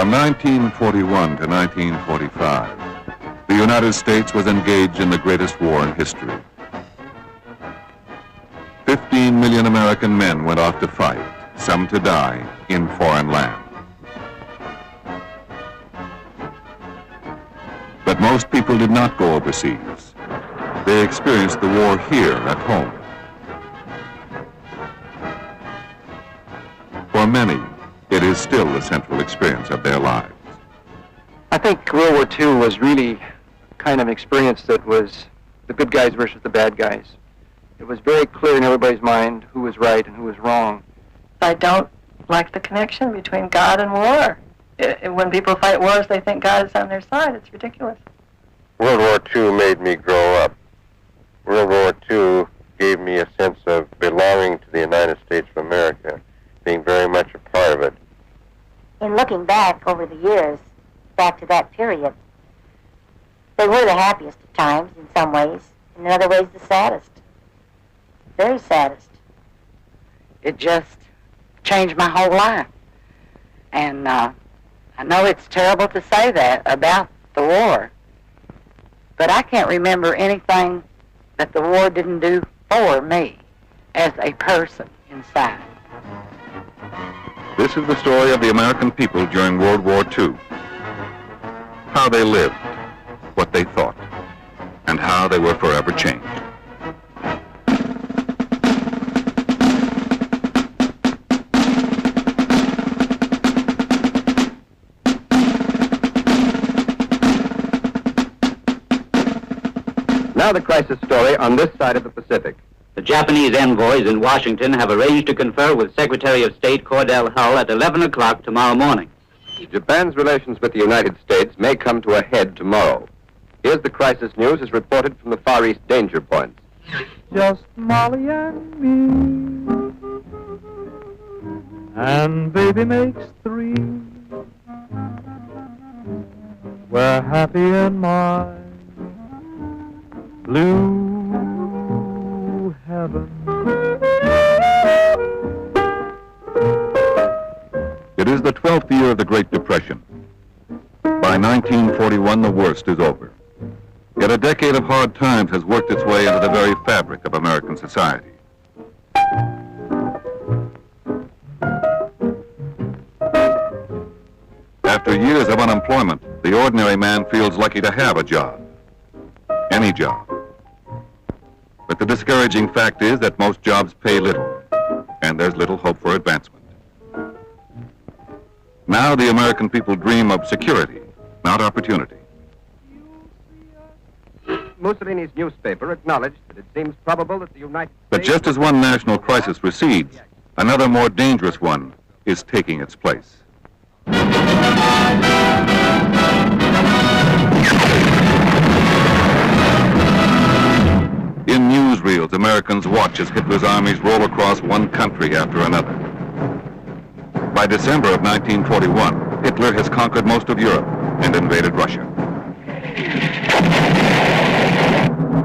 From 1941 to 1945, the United States was engaged in the greatest war in history. 15 million American men went off to fight, some to die, in foreign land. But most people did not go overseas. They experienced the war here at home. For many, it is still the central experience of their lives. I think World War II was really kind of an experience that was the good guys versus the bad guys. It was very clear in everybody's mind who was right and who was wrong. I don't like the connection between God and war. When people fight wars, they think God is on their side. It's ridiculous. World War II made me grow up. World War II gave me a sense of belonging to the United States of America, being very much a part of it. In looking back over the years, back to that period, they were the happiest of times in some ways, and in other ways the saddest. Very saddest. It just changed my whole life. And I know it's terrible to say that about the war, but I can't remember anything that the war didn't do for me as a person inside. This is the story of the American people during World War II. How they lived, what they thought, and how they were forever changed. Now the crisis story on this side of the Pacific. The Japanese envoys in Washington have arranged to confer with Secretary of State Cordell Hull at 11 o'clock tomorrow morning. Japan's relations with the United States may come to a head tomorrow. Here's the crisis news as reported from the Far East danger points. Just Molly and me, and baby makes three. We're happy in my blue heaven. It is the 12th year of the Great Depression. By 1941, the worst is over. Yet a decade of hard times has worked its way into the very fabric of American society. After years of unemployment, the ordinary man feels lucky to have a job. Any job. But the discouraging fact is that most jobs pay little, and there's little hope for advancement. Now the American people dream of security, not opportunity. Mussolini's newspaper acknowledged that it seems probable that the United States... But just as one national crisis recedes, another more dangerous one is taking its place. In newsreels, Americans watch as Hitler's armies roll across one country after another. By December of 1941, Hitler has conquered most of Europe and invaded Russia.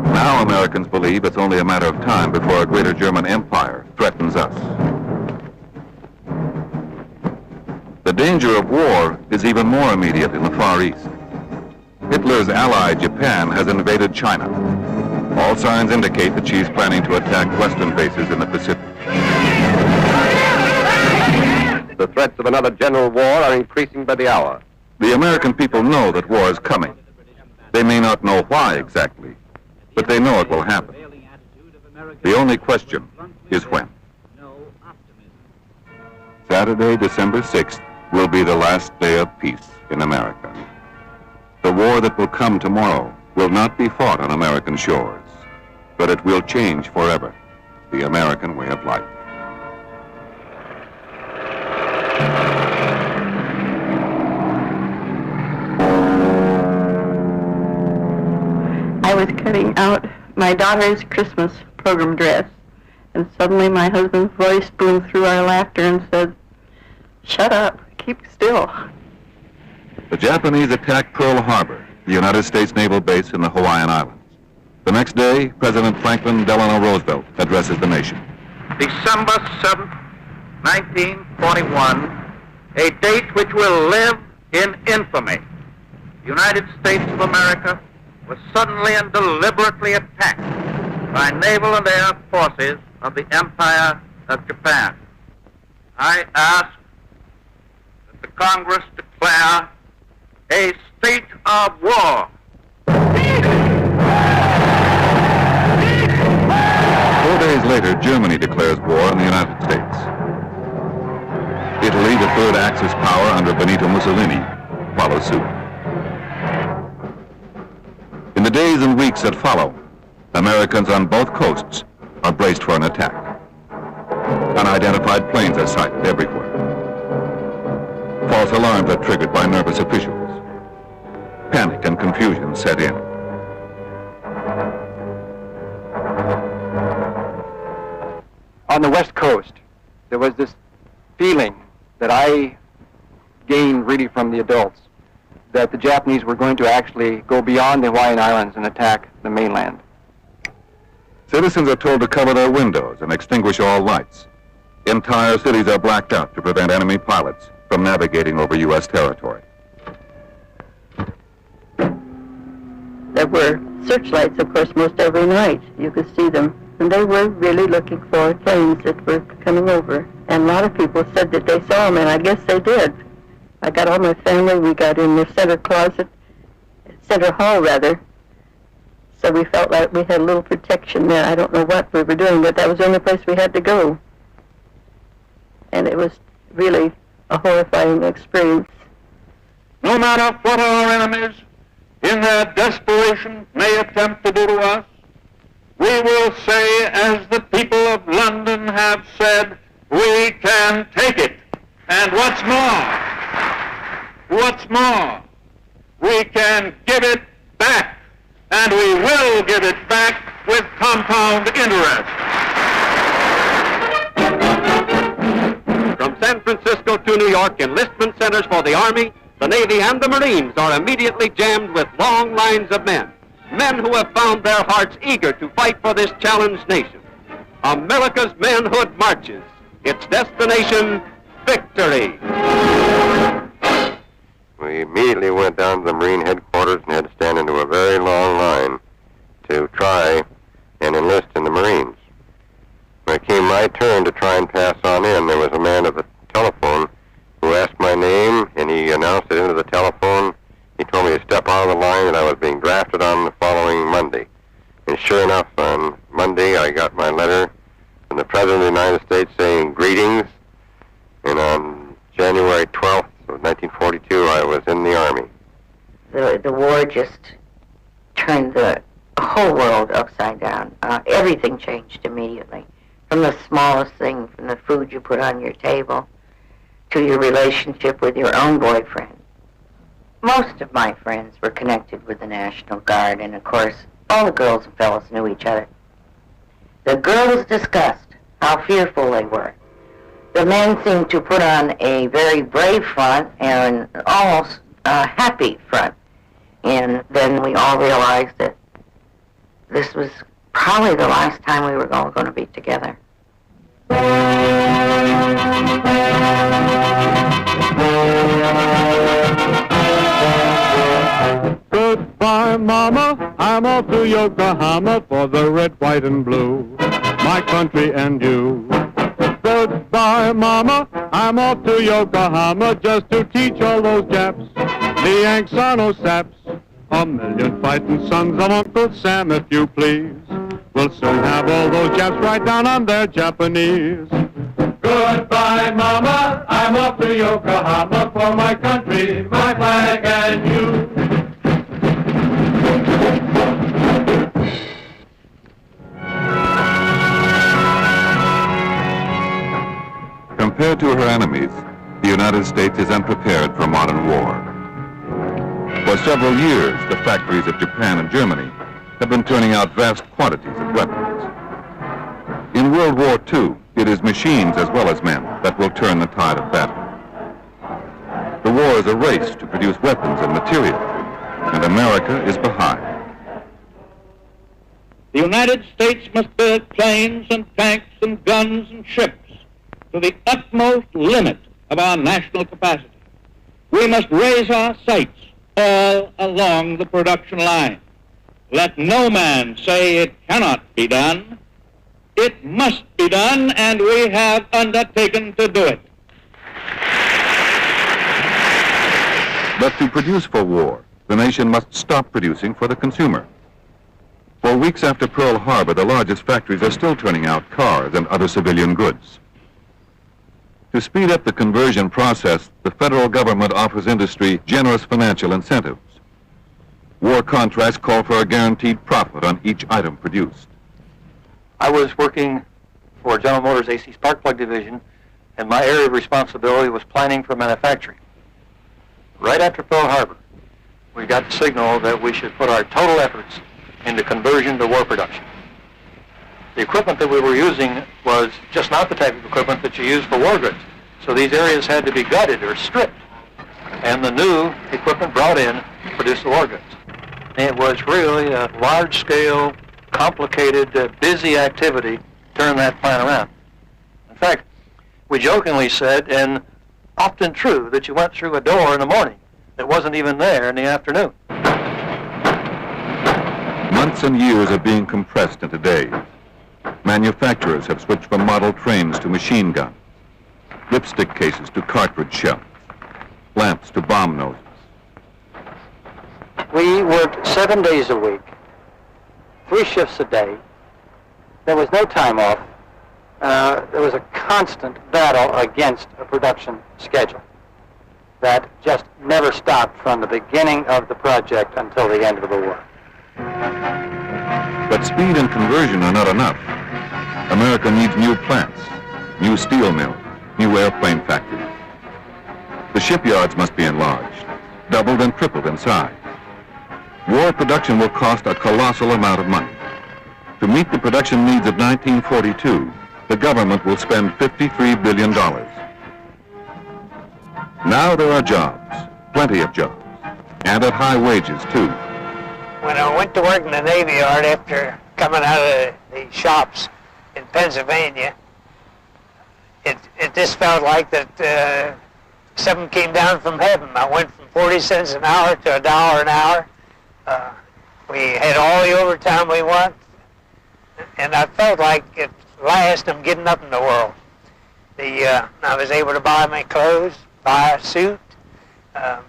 Now Americans believe it's only a matter of time before a greater German empire threatens us. The danger of war is even more immediate in the Far East. Hitler's ally, Japan, has invaded China. All signs indicate that she's planning to attack Western bases in the Pacific. The threats of another general war are increasing by the hour. The American people know that war is coming. They may not know why exactly, but they know it will happen. The only question is when. Saturday, December 6th, will be the last day of peace in America. The war that will come tomorrow will not be fought on American shores, but it will change forever the American way of life. I was cutting out my daughter's Christmas program dress, and suddenly my husband's voice boomed through our laughter and said, "Shut up, keep still." The Japanese attacked Pearl Harbor, the United States naval base in the Hawaiian Islands. The next day, President Franklin Delano Roosevelt addresses the nation. December 7th, 1941, a date which will live in infamy, the United States of America was suddenly and deliberately attacked by naval and air forces of the Empire of Japan. I ask that the Congress declare a state of war. 4 days later, Germany declares war on the United States. Italy, the third Axis power under Benito Mussolini, follows suit. In the days and weeks that follow, Americans on both coasts are braced for an attack. Unidentified planes are sighted everywhere. False alarms are triggered by nervous officials. Panic and confusion set in. On the West Coast, there was this feeling that I gained really from the adults, that the Japanese were going to actually go beyond the Hawaiian Islands and attack the mainland. Citizens are told to cover their windows and extinguish all lights. Entire cities are blacked out to prevent enemy pilots from navigating over U.S. territory. There were searchlights, of course, most every night. You could see them. And they were really looking for planes that were coming over. And a lot of people said that they saw them, and I guess they did. I got all my family. We got in the center closet, center hall, rather. So we felt like we had a little protection there. I don't know what we were doing, but that was the only place we had to go. And it was really a horrifying experience. No matter what our enemies, in their desperation, may attempt to do to us, we will say, as the people of London have said, we can take it. And what's more, we can give it back. And we will give it back with compound interest. From San Francisco to New York, enlistment centers for the Army, the Navy, and the Marines are immediately jammed with long lines of men. Men who have found their hearts eager to fight for this challenged nation. America's manhood marches. Its destination, victory. We immediately went down to the Marine headquarters and had to stand into a very long line to try and enlist in the Marines. When it came my turn to try and pass on in, there was a man at the telephone who asked my name, and he announced it into the telephone. He told me to step out of the line, that I was being drafted on the following Monday. And sure enough, on Monday, I got my letter from the President of the United States saying greetings. And on January 12th of 1942, I was in the Army. The war just turned the whole world upside down. Everything changed immediately. From the smallest thing, from the food you put on your table, to your relationship with your own boyfriend. Most of my friends were connected with the National Guard, and of course, all the girls and fellows knew each other. The girls discussed how fearful they were. The men seemed to put on a very brave front and almost a happy front. And then we all realized that this was probably the last time we were all going to be together. Goodbye, Mama, I'm off to Yokohama for the red, white, and blue, my country and you. Goodbye, Mama, I'm off to Yokohama just to teach all those Japs the Yanks are no saps. A million fighting sons of Uncle Sam, if you please. We'll soon have all those Japs right down on their Japanese. Goodbye, Mama, I'm off to Yokohama for my country, my flag, and you. Compared to her enemies, the United States is unprepared for modern war. For several years, the factories of Japan and Germany have been turning out vast quantities of weapons. In World War II, it is machines as well as men that will turn the tide of battle. The war is a race to produce weapons and material, and America is behind. The United States must build planes and tanks and guns and ships to the utmost limit of our national capacity. We must raise our sights all along the production line. Let no man say it cannot be done. It must be done, and we have undertaken to do it. But to produce for war, the nation must stop producing for the consumer. For weeks after Pearl Harbor, the largest factories are still turning out cars and other civilian goods. To speed up the conversion process, the federal government offers industry generous financial incentives. War contracts call for a guaranteed profit on each item produced. I was working for General Motors AC Spark Plug Division, and my area of responsibility was planning for manufacturing. Right after Pearl Harbor, we got the signal that we should put our total efforts into conversion to war production. The equipment that we were using was just not the type of equipment that you use for war goods. So these areas had to be gutted or stripped, and the new equipment brought in produced the war goods. It was really a large-scale, complicated, busy activity to turn that plant around. In fact, we jokingly said, and often true, that you went through a door in the morning that wasn't even there in the afternoon. Months and years are being compressed into days. Manufacturers have switched from model trains to machine guns, lipstick cases to cartridge shells, lamps to bomb noses. We worked 7 days a week, 3 shifts a day. There was no time off. There was a constant battle against a production schedule that just never stopped from the beginning of the project until the end of the war. But speed and conversion are not enough. America needs new plants, new steel mills, new airplane factories. The shipyards must be enlarged, doubled and tripled in size. War production will cost a colossal amount of money. To meet the production needs of 1942, the government will spend $53 billion. Now there are jobs, plenty of jobs, and at high wages too. When I went to work in the Navy Yard after coming out of the shops in Pennsylvania, it just felt like that something came down from heaven. I went from 40 cents an hour to $1 an hour. We had all the overtime we want, and I felt like at last I'm getting up in the world. I was able to buy my clothes, buy a suit,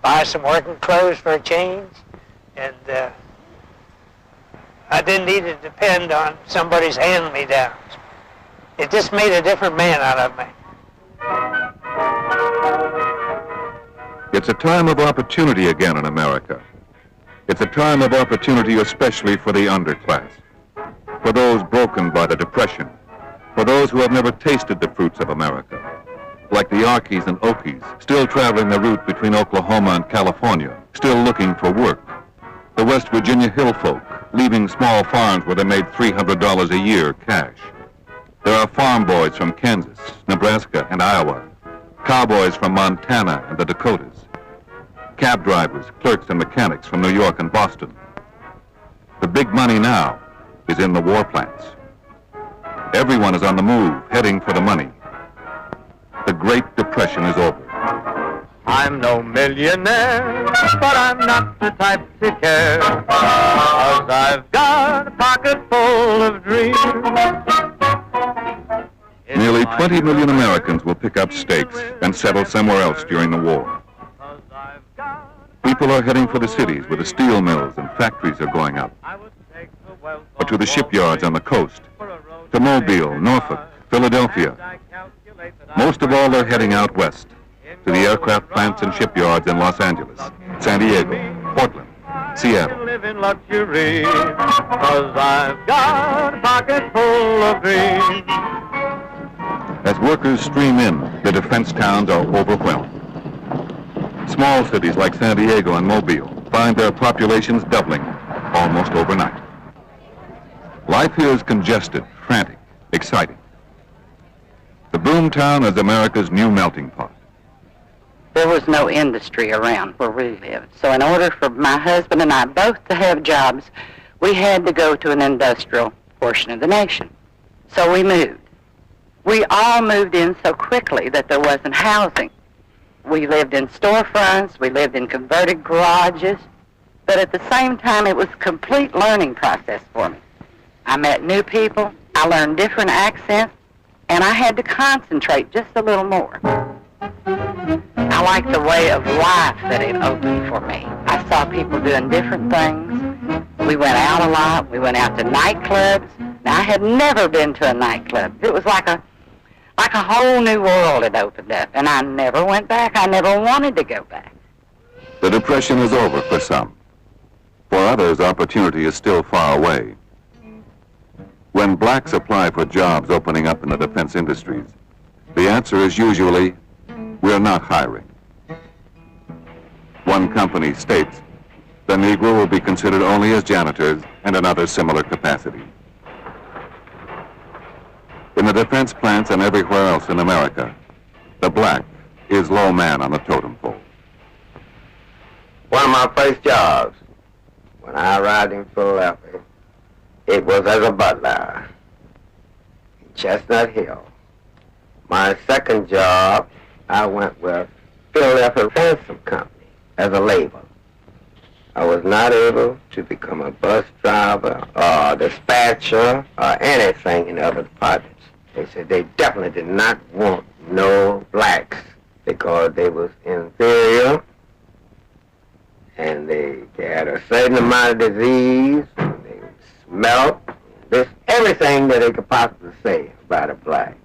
buy some working clothes for a change, and I didn't need to depend on somebody's hand-me-downs. It just made a different man out of me. It's a time of opportunity again in America. It's a time of opportunity especially for the underclass, for those broken by the Depression, for those who have never tasted the fruits of America, like the Yarkees and Okies, still traveling the route between Oklahoma and California, still looking for work, the West Virginia hill folk, leaving small farms where they made $300 a year cash. There are farm boys from Kansas, Nebraska, and Iowa, cowboys from Montana and the Dakotas, cab drivers, clerks, and mechanics from New York and Boston. The big money now is in the war plants. Everyone is on the move, heading for the money. The Great Depression is over. I'm no millionaire, but I'm not the type to care, 'cause I've got a pocket full of dreams. Nearly 20 million Americans will pick up stakes and settle somewhere else during the war. People are heading for the cities where the steel mills and factories are going up, or to the shipyards on the coast, to Mobile, Norfolk, Philadelphia. Most of all, they're heading out west, to the aircraft plants and shipyards in Los Angeles, San Diego, Portland, Seattle. I live in luxury, 'cause I've got a pocket full of dreams. As workers stream in, the defense towns are overwhelmed. Small cities like San Diego and Mobile find their populations doubling almost overnight. Life here is congested, frantic, exciting. The boomtown is America's new melting pot. There was no industry around where we lived. So in order for my husband and I both to have jobs, we had to go to an industrial portion of the nation. So we moved. We all moved in so quickly that there wasn't housing. We lived in storefronts. We lived in converted garages. But at the same time, it was a complete learning process for me. I met new people. I learned different accents. And I had to concentrate just a little more. I like the way of life that it opened for me. I saw people doing different things. We went out a lot. We went out to nightclubs. Now, I had never been to a nightclub. It was like a whole new world had opened up, and I never went back. I never wanted to go back. The Depression is over for some. For others, opportunity is still far away. When blacks apply for jobs opening up in the defense industries, the answer is usually, we're not hiring. One company states, the Negro will be considered only as janitors and in other similar capacity. In the defense plants and everywhere else in America, the black is low man on the totem pole. One of my first jobs, when I arrived in Philadelphia, it was as a butler in Chestnut Hill. My second job, I went with Philadelphia Ransom Company as a laborer. I was not able to become a bus driver or dispatcher or anything in other departments. They said they definitely did not want no blacks because they was inferior and they had a certain amount of disease, and they smelt, this everything that they could possibly say about a black.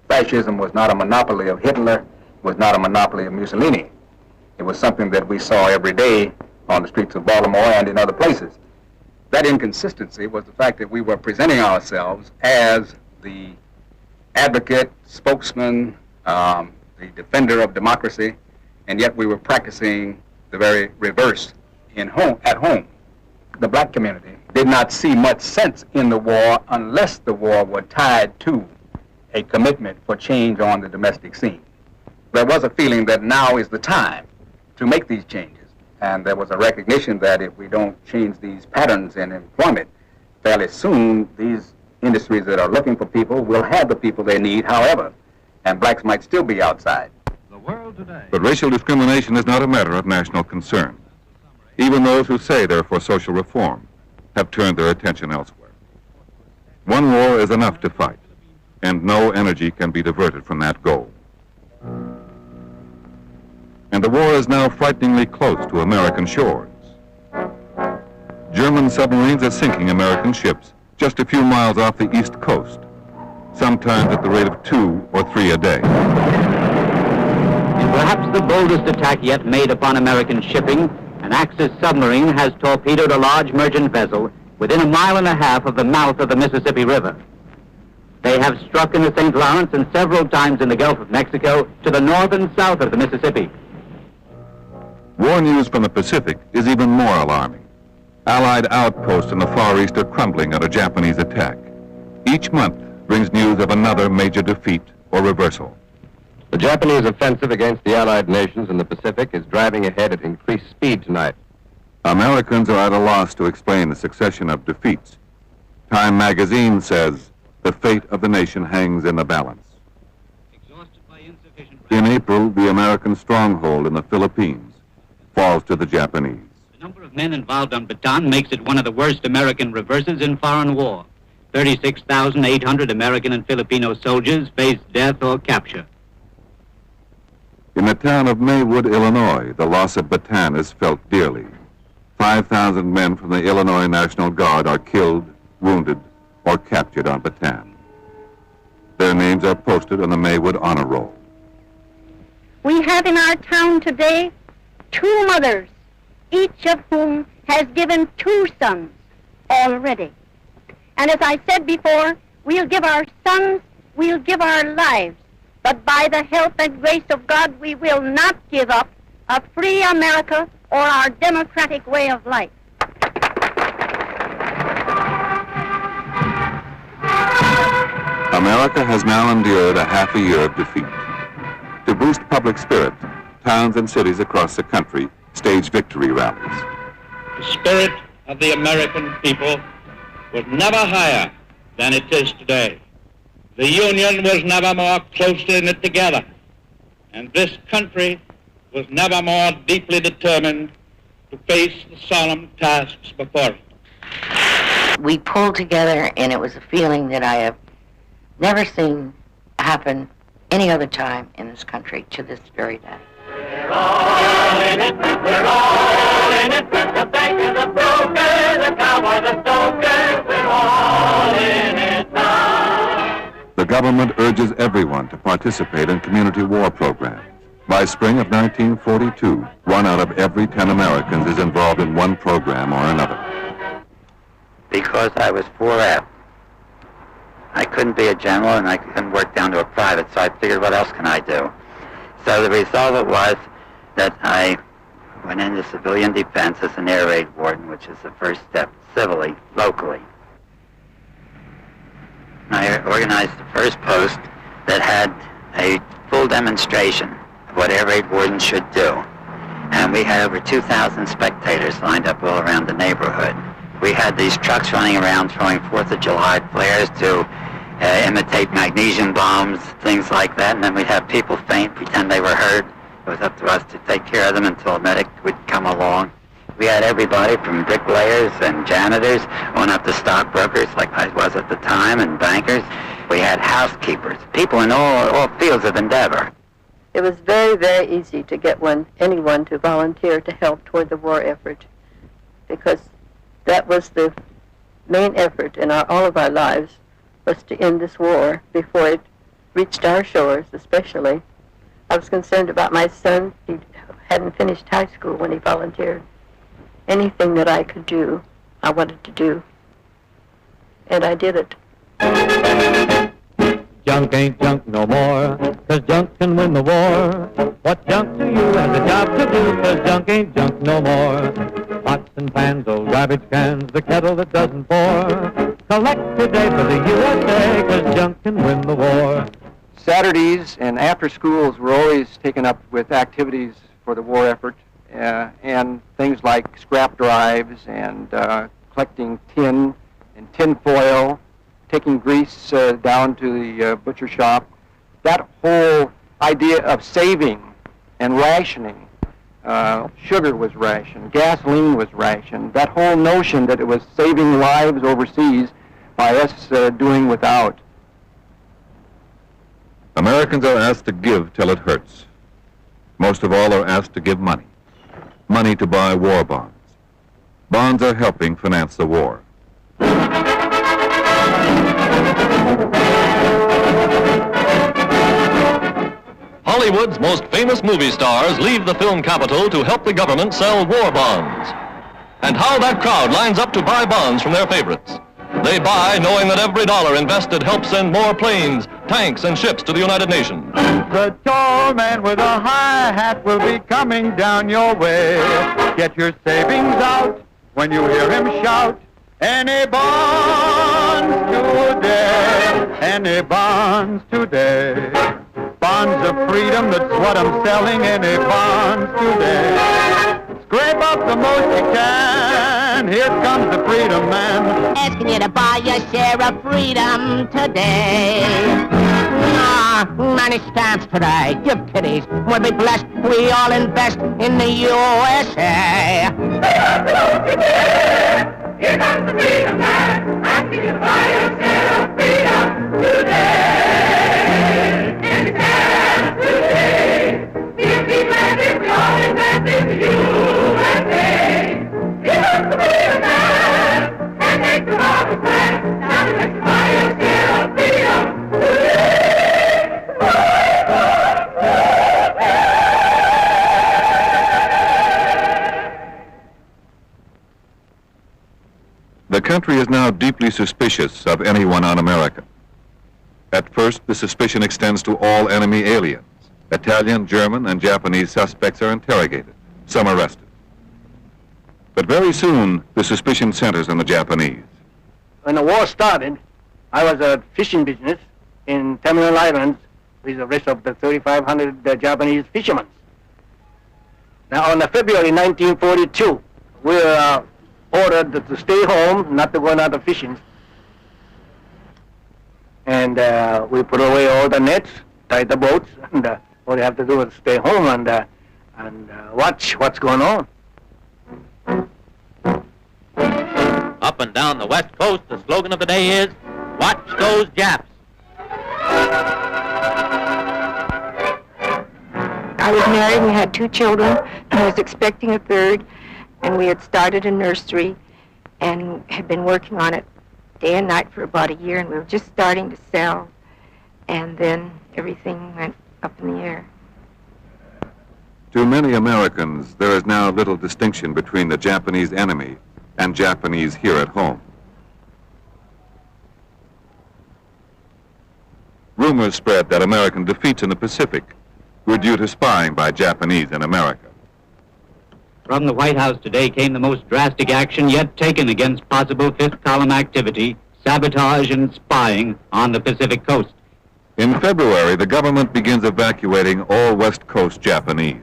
Fascism was not a monopoly of Hitler, was not a monopoly of Mussolini. It was something that we saw every day on the streets of Baltimore and in other places. That inconsistency was the fact that we were presenting ourselves as the advocate, spokesman, the defender of democracy, and yet we were practicing the very reverse at home. The black community did not see much sense in the war unless the war were tied to a commitment for change on the domestic scene. There was a feeling that now is the time to make these changes, and there was a recognition that if we don't change these patterns in employment, fairly soon these industries that are looking for people will have the people they need, however, and blacks might still be outside. But racial discrimination is not a matter of national concern. Even those who say they're for social reform have turned their attention elsewhere. One war is enough to fight, and no energy can be diverted from that goal. And the war is now frighteningly close to American shores. German submarines are sinking American ships just a few miles off the East Coast, sometimes at the rate of 2 or 3 a day. In perhaps the boldest attack yet made upon American shipping, an Axis submarine has torpedoed a large merchant vessel within 1.5 miles of the mouth of the Mississippi River. They have struck in the St. Lawrence and several times in the Gulf of Mexico to the north and south of the Mississippi. War news from the Pacific is even more alarming. Allied outposts in the Far East are crumbling under Japanese attack. Each month brings news of another major defeat or reversal. The Japanese offensive against the Allied nations in the Pacific is driving ahead at increased speed tonight. Americans are at a loss to explain the succession of defeats. Time magazine says the fate of the nation hangs in the balance. In April, the American stronghold in the Philippines falls to the Japanese. The number of men involved on Bataan makes it one of the worst American reverses in foreign war. 36,800 American and Filipino soldiers face death or capture. In the town of Maywood, Illinois, the loss of Bataan is felt dearly. 5,000 men from the Illinois National Guard are killed, wounded, or captured on Bataan. Their names are posted on the Maywood Honor Roll. We have in our town today 2 mothers, each of whom has given 2 sons already. And as I said before, we'll give our sons, we'll give our lives, but by the help and grace of God, we will not give up a free America or our democratic way of life. America has now endured a half a year of defeat. To boost public spirit, towns and cities across the country stage victory rallies. The spirit of the American people was never higher than it is today. The Union was never more closely knit together. and this country was never more deeply determined to face the solemn tasks before it. We pulled together, and it was a feeling that I have never seen happen any other time in this country to this very day. We're all in it, we're all in it, the banker, the broker, the cowboy, the stoker, we're all in it now. The government urges everyone to participate in community war programs. By spring of 1942, 1 out of every 10 Americans is involved in one program or another. Because I was 4F, I couldn't be a general and I couldn't work down to a private, so I figured, what else can I do? So the result of it was that I went into civilian defense as an air raid warden, which is the first step civilly, locally. I organized the first post that had a full demonstration of what air raid wardens should do. And we had over 2,000 spectators lined up all around the neighborhood. We had these trucks running around throwing 4th of July flares to imitate magnesium bombs, things like that, and then we'd have people faint, pretend they were hurt. It was up to us to take care of them until a medic would come along. We had everybody from bricklayers and janitors on up to stockbrokers, like I was at the time, and bankers. We had housekeepers, people in all fields of endeavor. It was very, very easy to get anyone to volunteer to help toward the war effort, because that was the main effort in all of our lives, was to end this war before it reached our shores, especially. I was concerned about my son. He hadn't finished high school when he volunteered. Anything that I could do, I wanted to do. And I did it. Junk ain't junk no more, 'cause junk can win the war. What junk to you has a job to do, 'cause junk ain't junk no more. Pots and pans, old garbage cans, the kettle that doesn't pour. Collect today for the USA, 'cause junk can win the war. Saturdays and after schools were always taken up with activities for the war effort, and things like scrap drives and collecting tin and tin foil, taking grease down to the butcher shop. That whole idea of saving and rationing, sugar was rationed, gasoline was rationed, that whole notion that it was saving lives overseas by us doing without. Americans are asked to give till it hurts. Most of all are asked to give money. Money to buy war bonds. Bonds are helping finance the war. Hollywood's most famous movie stars leave the film capital to help the government sell war bonds. And how that crowd lines up to buy bonds from their favorites. They buy knowing that every dollar invested helps send more planes, tanks, and ships to the United Nations. The tall man with a high hat will be coming down your way. Get your savings out when you hear him shout, any bonds today, any bonds today. Bonds of freedom, that's what I'm selling, any bonds today. Scrape up the most you can, here comes the freedom man. Asking you to buy your share of freedom today. Many stamps today, give kiddies, we'll be blessed, we all invest in the USA. Here comes the freedom man, asking you to buy your share of freedom today. And it's there today. We'll be glad if we all invest in the USA. Here comes the freedom man, and make the harvest plan. Now to let you buy your share of freedom today. The country is now deeply suspicious of anyone un-American. At first, the suspicion extends to all enemy aliens. Italian, German, and Japanese suspects are interrogated, some arrested. But very soon, the suspicion centers on the Japanese. When the war started, I was a fishing business in Terminal Islands with the rest of the 3,500 Japanese fishermen. Now, on February 1942, we were ordered to stay home, not to go out fishing. And we put away all the nets, tied the boats, and All you have to do is stay home and watch what's going on. Up and down the West Coast, the slogan of the day is, "Watch those Japs." I was married and had 2 children, and I was expecting a third, and we had started a nursery and had been working on it day and night for about a year, and we were just starting to sell, and then everything went up in the air. To many Americans, there is now little distinction between the Japanese enemy and Japanese here at home. Rumors spread that American defeats in the Pacific were due to spying by Japanese in America. From the White House today came the most drastic action yet taken against possible fifth column activity, sabotage and spying on the Pacific coast. In February, the government begins evacuating all West Coast Japanese.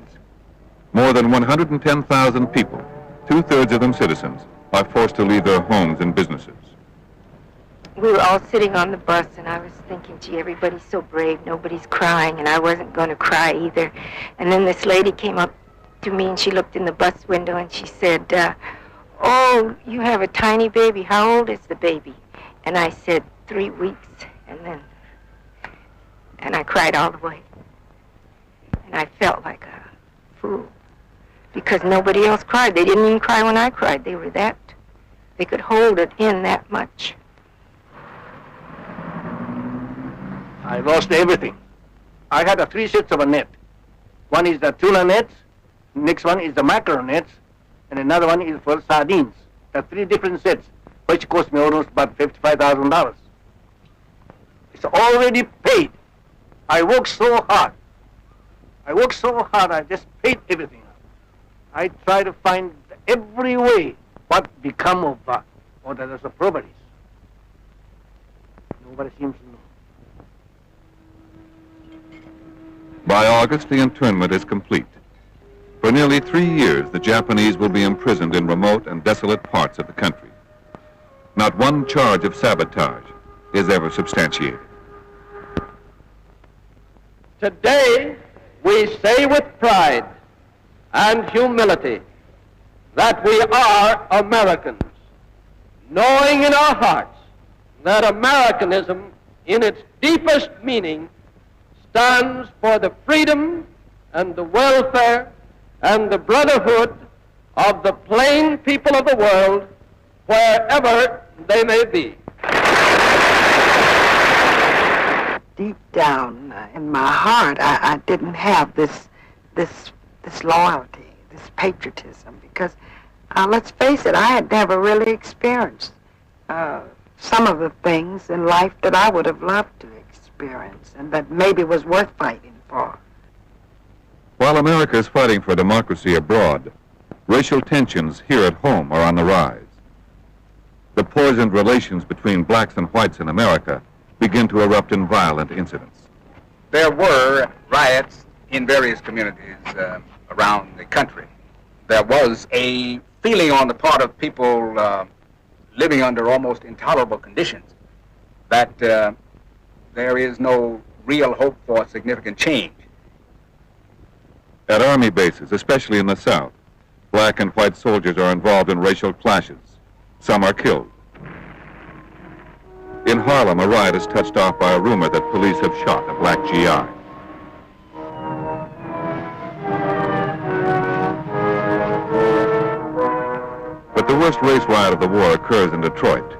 More than 110,000 people, 2/3 of them citizens, are forced to leave their homes and businesses. We were all sitting on the bus, and I was thinking, gee, everybody's so brave, nobody's crying, and I wasn't going to cry either. And then this lady came up to me, and she looked in the bus window, and she said, oh, you have a tiny baby. How old is the baby? And I said, 3 weeks, and I cried all the way. And I felt like a fool, because nobody else cried. They didn't even cry when I cried. They could hold it in that much. I lost everything. I had 3 sets of a net. One is the tuna nets, next one is the mackerel nets, and another one is for sardines. There are 3 different sets, which cost me almost about $55,000. It's already paid. I worked so hard. I just paid everything. I try to find every way what become of all the other properties. Nobody seems to know. By August, the internment is complete. For nearly 3 years, the Japanese will be imprisoned in remote and desolate parts of the country. Not one charge of sabotage is ever substantiated. Today, we say with pride and humility that we are Americans, knowing in our hearts that Americanism, in its deepest meaning, stands for the freedom and the welfare and the brotherhood of the plain people of the world, wherever they may be. Deep down in my heart, I didn't have this loyalty, this patriotism, because let's face it, I had never really experienced some of the things in life that I would have loved to experience and that maybe was worth fighting for. While America is fighting for democracy abroad, racial tensions here at home are on the rise. The poisoned relations between blacks and whites in America begin to erupt in violent incidents. There were riots in various communities around the country. There was a feeling on the part of people living under almost intolerable conditions that there is no real hope for significant change. At Army bases, especially in the South, black and white soldiers are involved in racial clashes. Some are killed. In Harlem, a riot is touched off by a rumor that police have shot a black GI. But the worst race riot of the war occurs in Detroit.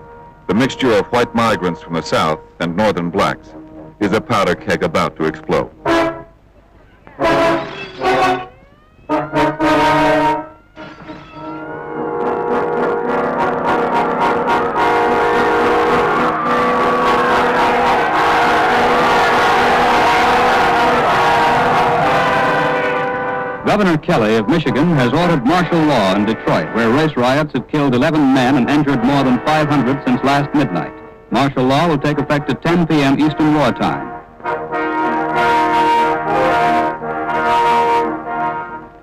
The mixture of white migrants from the South and northern blacks is a powder keg about to explode. Governor Kelly of Michigan has ordered martial law in Detroit, where race riots have killed 11 men and injured more than 500 since last midnight. Martial law will take effect at 10 p.m. Eastern War Time.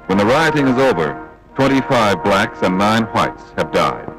When the rioting is over, 25 blacks and 9 whites have died.